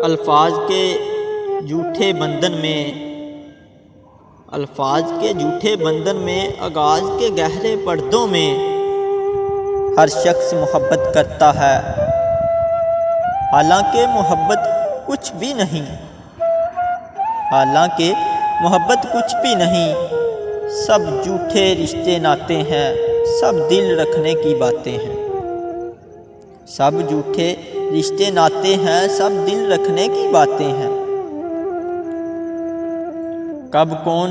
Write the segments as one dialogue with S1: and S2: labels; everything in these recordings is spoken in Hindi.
S1: अल्फाज के झूठे बंधन में आगाज़ के गहरे पर्दों में हर शख्स मोहब्बत करता है, हालांकि मोहब्बत कुछ भी नहीं, सब झूठे रिश्ते नाते हैं, सब दिल रखने की बातें हैं। सब झूठे रिश्ते नाते हैं, सब दिल रखने की बातें हैं। कब कौन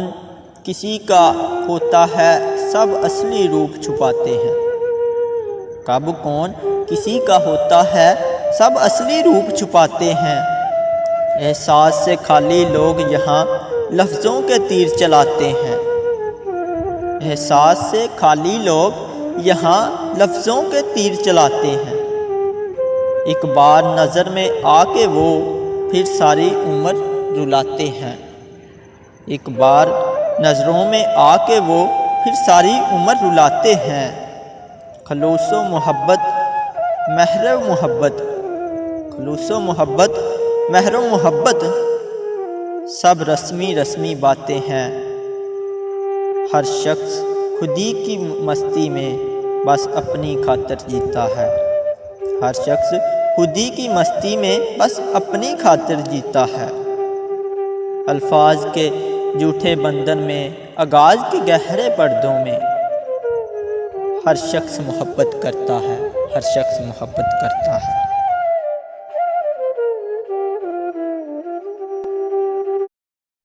S1: किसी का होता है, सब असली रूप छुपाते हैं। कब कौन किसी का होता है, सब असली रूप छुपाते हैं। एहसास से खाली लोग यहाँ लफ्ज़ों के तीर चलाते हैं। एहसास से खाली लोग यहाँ लफ्ज़ों के तीर चलाते हैं। एक बार नज़र में आके वो फिर सारी उम्र रुलाते हैं। एक बार नज़रों में आके वो फिर सारी उम्र रुलाते हैं। खलूसो मोहब्बत महरो मोहब्बत, खलूसो मोहब्बत महरो मोहब्बत, सब रस्मी बातें हैं। हर शख्स खुदी की मस्ती में बस अपनी खातिर जीता है। हर शख्स खुदी की मस्ती में बस अपनी खातिर जीता है। अल्फाज के झूठे बंधन में आगाज़ के गहरे पर्दों में हर शख्स मोहब्बत करता है, हर शख्स मोहब्बत करता है।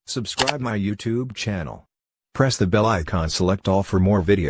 S2: Subscribe my YouTube channel. Press the bell icon, select all for more videos.